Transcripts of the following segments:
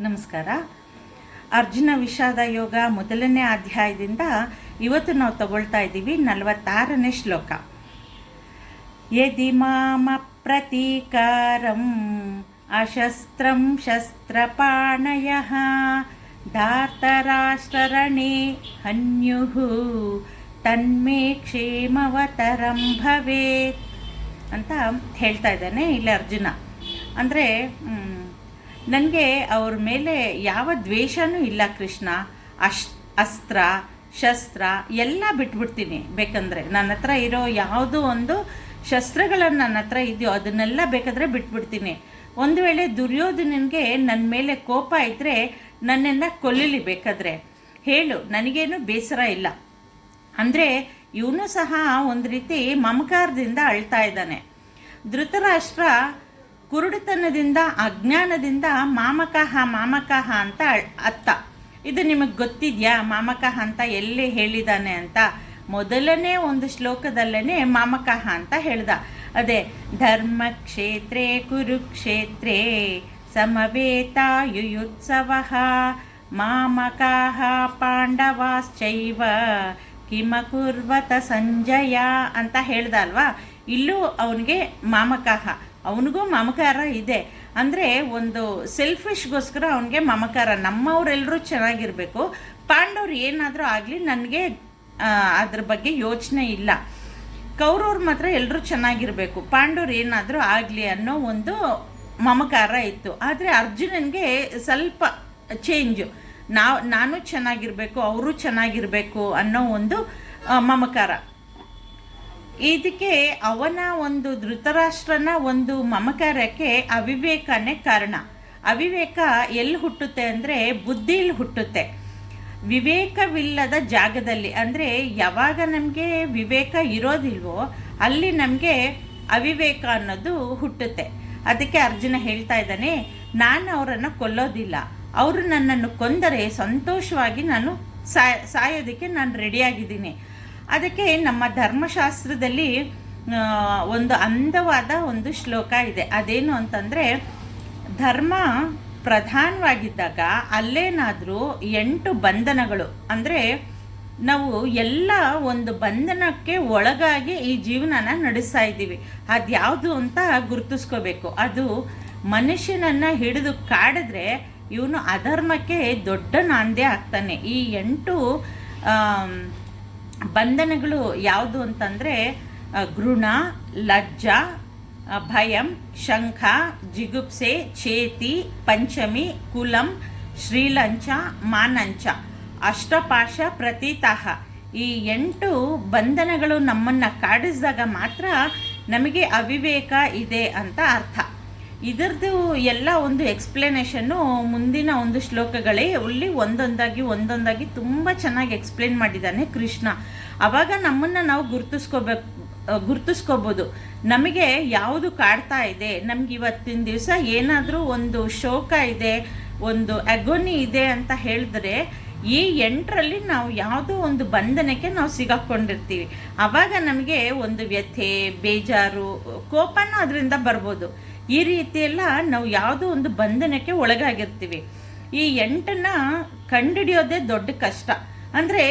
ನಮಸ್ಕಾರ. ಅರ್ಜುನ ವಿಷಾದ ಯೋಗ ಮೊದಲನೇ ಅಧ್ಯಾಯದಿಂದ ಇವತ್ತು ನಾವು ತಗೊಳ್ತಾ ಇದ್ದೀವಿ 46ನೇ ಶ್ಲೋಕ. ಯದಿ ಮಾಮ ಪ್ರತೀಕಾರಂ ಅಶಸ್ತ್ರಂ ಶಸ್ತ್ರಪಾಣಯಃ ಧಾರ್ತರಾಷ್ಟ್ರರಣೇ ಹನ್ಯುಃ ತನ್ಮೇ ಕ್ಷೇಮವತರಂ ಭವೇತ್ ಅಂತ ಹೇಳ್ತಾ ಇದ್ದಾನೆ ಇಲ್ಲಿ ಅರ್ಜುನ. ಅಂದರೆ ನನಗೆ ಅವ್ರ ಮೇಲೆ ಯಾವ ದ್ವೇಷನೂ ಇಲ್ಲ ಕೃಷ್ಣ. ಅಸ್ತ್ರ ಶಸ್ತ್ರ ಎಲ್ಲ ಬಿಟ್ಬಿಡ್ತೀನಿ. ಬೇಕಂದರೆ ನನ್ನ ಹತ್ರ ಇರೋ ಯಾವುದೋ ಒಂದು ಶಸ್ತ್ರಗಳನ್ನು ನನ್ನ ಹತ್ರ ಇದೆಯೋ ಅದನ್ನೆಲ್ಲ ಬೇಕಾದರೆ ಬಿಟ್ಬಿಡ್ತೀನಿ. ಒಂದು ವೇಳೆ ದುರ್ಯೋಧನನಿಗೆ ನನ್ನ ಮೇಲೆ ಕೋಪ ಇದ್ದರೆ ನನ್ನನ್ನು ಕೊಲ್ಲಲಿ, ಬೇಕಾದರೆ ಹೇಳು, ನನಗೇನು ಬೇಸರ ಇಲ್ಲ. ಅಂದರೆ ಇವನು ಸಹ ಒಂದು ರೀತಿ ಮಮಕಾರದಿಂದ ಅಳ್ತಾ ಇದ್ದಾನೆ. ಧೃತರಾಷ್ಟ್ರ ಕುರುಡುತನದಿಂದ ಅಜ್ಞಾನದಿಂದ ಮಾಮಕಃ ಅಂತ ಅತ್ತ. ಇದು ನಿಮಗೆ ಗೊತ್ತಿದೆಯಾ? ಮಾಮಕಃ ಅಂತ ಎಲ್ಲಿ ಹೇಳಿದ್ದಾನೆ ಅಂತ? ಮೊದಲನೇ ಒಂದು ಶ್ಲೋಕದಲ್ಲೇ ಮಾಮಕಃ ಅಂತ ಹೇಳ್ದ. ಅದೇ ಧರ್ಮಕ್ಷೇತ್ರೇ ಕುರುಕ್ಷೇತ್ರೇ ಸಮವೇತಾಯುಯುತ್ಸವಃ ಮಾಮಕಃ ಪಾಂಡವಾಶ್ಚೈವ ಕಿಮಕುರ್ವತ ಸಂಜಯ ಅಂತ ಹೇಳ್ದ ಅಲ್ವಾ. ಇಲ್ಲೂ ಅವನಿಗೆ ಮಾಮಕಃ, ಅವನಿಗೂ ಮಮಕಾರ ಇದೆ. ಅಂದರೆ ಒಂದು ಸೆಲ್ಫಿಶ್ಗೋಸ್ಕರ ಅವನಿಗೆ ಮಮಕಾರ. ನಮ್ಮವರೆಲ್ಲರೂ ಚೆನ್ನಾಗಿರಬೇಕು, ಪಾಂಡವ್ರು ಏನಾದರೂ ಆಗಲಿ ನನಗೆ ಅದ್ರ ಬಗ್ಗೆ ಯೋಚನೆ ಇಲ್ಲ. ಕೌರವ್ರು ಮಾತ್ರ ಎಲ್ಲರೂ ಚೆನ್ನಾಗಿರಬೇಕು, ಪಾಂಡವ್ರು ಏನಾದರೂ ಆಗಲಿ ಅನ್ನೋ ಒಂದು ಮಮಕಾರ ಇತ್ತು. ಆದರೆ ಅರ್ಜುನನಿಗೆ ಸ್ವಲ್ಪ ಚೇಂಜು. ನಾನು ಚೆನ್ನಾಗಿರಬೇಕು, ಅವರು ಚೆನ್ನಾಗಿರಬೇಕು ಅನ್ನೋ ಒಂದು ಮಮಕಾರ. ಇದಕ್ಕೆ ಅವನ ಒಂದು ಧೃತರಾಷ್ಟ್ರನ ಒಂದು ಮಮಕಾರಕ್ಕೆ ಅವಿವೇಕನೇ ಕಾರಣ. ಅವಿವೇಕ ಎಲ್ಲಿ ಹುಟ್ಟುತ್ತೆ ಅಂದರೆ ಬುದ್ಧಿಯಲ್ಲಿ ಹುಟ್ಟುತ್ತೆ. ವಿವೇಕವಿಲ್ಲದ ಜಾಗದಲ್ಲಿ, ಅಂದರೆ ಯಾವಾಗ ನಮಗೆ ವಿವೇಕ ಇರೋದಿಲ್ವೋ ಅಲ್ಲಿ ನಮಗೆ ಅವಿವೇಕ ಅನ್ನೋದು ಹುಟ್ಟುತ್ತೆ. ಅದಕ್ಕೆ ಅರ್ಜುನ ಹೇಳ್ತಾ ಇದ್ದಾನೆ, ನಾನು ಅವರನ್ನು ಕೊಲ್ಲೋದಿಲ್ಲ, ಅವರು ನನ್ನನ್ನು ಕೊಂದರೆ ಸಂತೋಷವಾಗಿ ನಾನು ಸಾಯೋದಕ್ಕೆ ನಾನು ರೆಡಿಯಾಗಿದ್ದೀನಿ. ಅದಕ್ಕೆ ನಮ್ಮ ಧರ್ಮಶಾಸ್ತ್ರದಲ್ಲಿ ಒಂದು ಅಂದವಾದ ಒಂದು ಶ್ಲೋಕ ಇದೆ. ಅದೇನು ಅಂತಂದರೆ, ಧರ್ಮ ಪ್ರಧಾನವಾಗಿದ್ದಾಗ ಅಲ್ಲೇನಾದರೂ 8 ಬಂಧನಗಳು, ಅಂದರೆ ನಾವು ಎಲ್ಲ ಒಂದು ಬಂಧನಕ್ಕೆ ಒಳಗಾಗಿ ಈ ಜೀವನನ ನಡೆಸ್ತಾ ಇದ್ದೀವಿ. ಅದ್ಯಾವುದು ಅಂತ ಗುರುತಿಸ್ಕೋಬೇಕು. ಅದು ಮನುಷ್ಯನನ್ನು ಹಿಡಿದು ಕಾಡಿದ್ರೆ ಇವನು ಅಧರ್ಮಕ್ಕೆ ದೊಡ್ಡ ನಾಂದಿ ಆಗ್ತಾನೆ. ಈ 8 ಬಂಧನಗಳು ಯಾವುದು ಅಂತಂದರೆ ಘೃಣ, ಲಜ್ಜಾ, ಭಯಂ, ಶಂಖ, ಜಿಗುಪ್ಸೆ, ಚೇತಿ, ಪಂಚಮಿ, ಕುಲಂ, ಶ್ರೀಲಂಚ, ಮಾನಂಚ, ಅಷ್ಟಪಾಶ, ಪ್ರತೀತಾಹ. ಈ 8 ಬಂಧನಗಳು ನಮ್ಮನ್ನು ಕಾಡಿಸಿದಾಗ ಮಾತ್ರ ನಮಗೆ ಅವಿವೇಕ ಇದೆ ಅಂತ ಅರ್ಥ. ಇದರದ್ದು ಎಲ್ಲ ಒಂದು ಎಕ್ಸ್ಪ್ಲನೇಷನ್ನು ಮುಂದಿನ ಒಂದು ಶ್ಲೋಕಗಳೇ ಇಲ್ಲಿ ಒಂದೊಂದಾಗಿ ತುಂಬ ಚೆನ್ನಾಗಿ ಎಕ್ಸ್ಪ್ಲೇನ್ ಮಾಡಿದ್ದಾನೆ ಕೃಷ್ಣ. ಆವಾಗ ನಮ್ಮನ್ನು ನಾವು ಗುರ್ತಿಸ್ಕೋಬೋದು. ನಮಗೆ ಯಾವುದು ಕಾಡ್ತಾ ಇದೆ, ನಮ್ಗೆ ಇವತ್ತಿನ ದಿವಸ ಏನಾದರೂ ಒಂದು ಶೋಕ ಇದೆ, ಒಂದು ಅಗೋನಿ ಇದೆ ಅಂತ ಹೇಳಿದ್ರೆ ಈ 8ರಲ್ಲಿ ನಾವು ಯಾವುದೋ ಒಂದು ಬಂಧನಕ್ಕೆ ನಾವು ಸಿಗಾಕೊಂಡಿರ್ತೀವಿ. ಆವಾಗ ನಮಗೆ ಒಂದು ವ್ಯಥೆ, ಬೇಜಾರು, ಕೋಪನೂ ಅದರಿಂದ ಬರ್ಬೋದು. ಈ ರೀತಿಯೆಲ್ಲ ನಾವು ಯಾವುದೋ ಒಂದು ಬಂಧನಕ್ಕೆ ಒಳಗಾಗಿರ್ತೀವಿ. ಈ 8ನ್ನ ಕಂಡುಹಿಡಿಯೋದೇ ದೊಡ್ಡ ಕಷ್ಟ. ಅಂದರೆ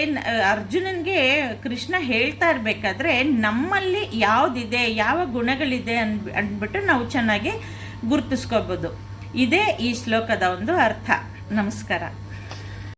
ಅರ್ಜುನನಿಗೆ ಕೃಷ್ಣ ಹೇಳ್ತಾ ಇರಬೇಕಾದ್ರೆ ನಮ್ಮಲ್ಲಿ ಯಾವುದಿದೆ, ಯಾವ ಗುಣಗಳಿದೆ ಅಂದ್ಬಿಟ್ಟು ನಾವು ಚೆನ್ನಾಗಿ ಗುರುತಿಸ್ಕೋಬೋದು. ಇದೇ ಈ ಶ್ಲೋಕದ ಒಂದು ಅರ್ಥ. ನಮಸ್ಕಾರ.